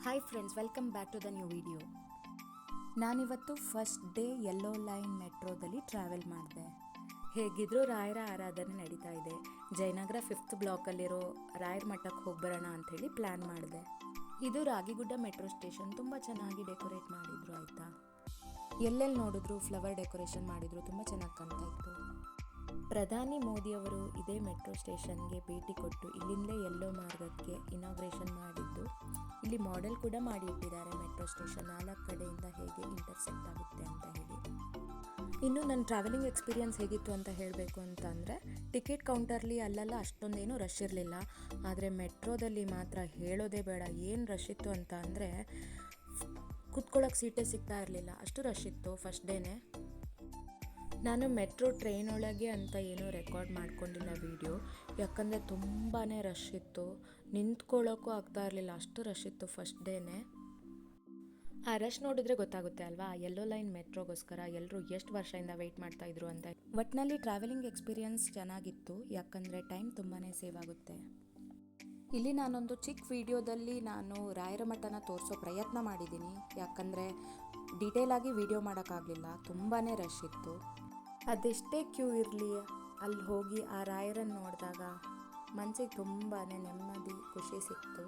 Hi friends, welcome back to the new video. ನಾನಿವತ್ತು first day yellow line ಮೆಟ್ರೋದಲ್ಲಿ travel ಮಾಡಿದೆ. ಹೇಗಿದ್ರೂ ರಾಯರ ಆರಾಧನೆ ನಡೀತಾ ಇದೆ. ಜಯನಗರ 5th ಬ್ಲಾಕಲ್ಲಿರೋ ರಾಯರ ಮಠಕ್ಕೆ ಹೋಗ್ಬರೋಣ ಅಂಥೇಳಿ ಪ್ಲ್ಯಾನ್ ಮಾಡಿದೆ. ಇದು ರಾಗಿಗುಡ್ಡ ಮೆಟ್ರೋ ಸ್ಟೇಷನ್. ತುಂಬ ಚೆನ್ನಾಗಿ ಡೆಕೋರೇಟ್ ಮಾಡಿದ್ರು ಆಯಿತಾ. ಎಲ್ಲೆಲ್ಲಿ ನೋಡಿದ್ರು ಫ್ಲವರ್ ಡೆಕೋರೇಷನ್ ಮಾಡಿದ್ರು, ತುಂಬ ಚೆನ್ನಾಗಿ ಕಾಣ್ತಾ ಇತ್ತು. ಪ್ರಧಾನಿ ಮೋದಿಯವರು ಇದೇ ಮೆಟ್ರೋ ಸ್ಟೇಷನ್ಗೆ ಭೇಟಿ ಕೊಟ್ಟು ಇಲ್ಲಿಂದಲೇ ಯೆಲ್ಲೋ ಮಾರ್ಗಕ್ಕೆ ಇನಾಗ್ರೇಷನ್ ಮಾಡಿದ್ದು. ಇಲ್ಲಿ ಮಾಡೆಲ್ ಕೂಡ ಮಾಡಿ ಇಟ್ಟಿದ್ದಾರೆ. ಮೆಟ್ರೋ ಸ್ಟೇಷನ್ 4 ಕಡೆಯಿಂದ ಹೇಗೆ ಇಂಟರ್ಸೆಕ್ಟ್ ಆಗುತ್ತೆ ಅಂತ ಹೇಳಿ. ಇನ್ನು ನನ್ನ ಟ್ರಾವೆಲಿಂಗ್ ಎಕ್ಸ್ಪೀರಿಯನ್ಸ್ ಹೇಗಿತ್ತು ಅಂತ ಹೇಳಬೇಕು ಅಂತ ಅಂದರೆ, ಟಿಕೆಟ್ ಕೌಂಟರ್ಲಿ ಅಲ್ಲೆಲ್ಲ ಅಷ್ಟೊಂದೇನೂ ರಶ್ ಇರಲಿಲ್ಲ. ಆದರೆ ಮೆಟ್ರೋದಲ್ಲಿ ಮಾತ್ರ ಹೇಳೋದೇ ಬೇಡ, ಏನು ರಶ್ ಇತ್ತು ಅಂತ ಅಂದರೆ ಕೂತ್ಕೊಳ್ಳೋಕೆ ಸೀಟೇ ಸಿಗ್ತಾ ಇರಲಿಲ್ಲ, ಅಷ್ಟು ರಶ್ ಇತ್ತು ಫಸ್ಟ್ ಡೇನೇ. ನಾನು ಮೆಟ್ರೋ ಟ್ರೈನ್ ಒಳಗೆ ಅಂತ ಏನೂ ರೆಕಾರ್ಡ್ ಮಾಡ್ಕೊಂಡಿಲ್ಲ ವೀಡಿಯೋ, ಯಾಕಂದರೆ ತುಂಬಾ ರಶ್ ಇತ್ತು. ನಿಂತ್ಕೊಳ್ಳೋಕ್ಕೂ ಆಗ್ತಾ ಇರಲಿಲ್ಲ, ಅಷ್ಟು ರಶ್ ಇತ್ತು ಫಸ್ಟ್ ಡೇನೇ. ಆ ರಶ್ ನೋಡಿದ್ರೆ ಗೊತ್ತಾಗುತ್ತೆ ಅಲ್ವಾ, ಯೆಲ್ಲೋ ಲೈನ್ ಮೆಟ್ರೋಗೋಸ್ಕರ ಎಲ್ಲರೂ ಎಷ್ಟು ವರ್ಷದಿಂದ ವೆಯ್ಟ್ ಮಾಡ್ತಾಯಿದ್ರು ಅಂತ. ಒಟ್ಟಿನಲ್ಲಿ ಟ್ರಾವೆಲಿಂಗ್ ಎಕ್ಸ್ಪೀರಿಯನ್ಸ್ ಚೆನ್ನಾಗಿತ್ತು, ಯಾಕಂದರೆ ಟೈಮ್ ತುಂಬಾ ಸೇವ್ ಆಗುತ್ತೆ. ಇಲ್ಲಿ ನಾನೊಂದು ಚಿಕ್ಕ ವಿಡಿಯೋದಲ್ಲಿ ನಾನು ರಾಯರ ಮಠನ ತೋರಿಸೋ ಪ್ರಯತ್ನ ಮಾಡಿದ್ದೀನಿ, ಯಾಕಂದರೆ ಡೀಟೇಲಾಗಿ ವಿಡಿಯೋ ಮಾಡೋಕ್ಕಾಗಲಿಲ್ಲ, ತುಂಬಾ ರಶ್ ಇತ್ತು. ಅದೆಷ್ಟೇ ಕ್ಯೂ ಇರಲಿ, ಅಲ್ಲಿ ಹೋಗಿ ಆ ರಾಯರನ್ನು ನೋಡಿದಾಗ ಮನಸ್ಸಿಗೆ ತುಂಬಾ ನೆಮ್ಮದಿ, ಖುಷಿ ಸಿಕ್ತು.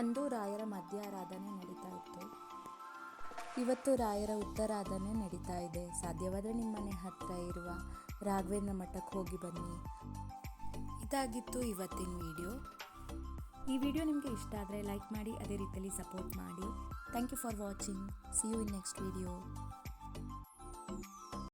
ಅಂದು ರಾಯರ ಮಧ್ಯಾರಾಧನೆ ನಡೀತಾ ಇತ್ತು. ಇವತ್ತು ರಾಯರ ಉತ್ತರಾಧನೆ ನಡೀತಾ ಇದೆ. ಸಾಧ್ಯವಾದರೆ ನಿಮ್ಮ ಮನೆ ಹತ್ತಿರ ಇರುವ ರಾಘವೇಂದ್ರ ಮಠಕ್ಕೆ ಹೋಗಿ ಬನ್ನಿ. ಇದಾಗಿತ್ತು ಇವತ್ತಿನ ವಿಡಿಯೋ. ಈ ವಿಡಿಯೋ ನಿಮಗೆ ಇಷ್ಟ ಆದರೆ ಲೈಕ್ ಮಾಡಿ, ಅದೇ ರೀತಿಯಲ್ಲಿ ಸಪೋರ್ಟ್ ಮಾಡಿ. Thank you for watching. See you in next video.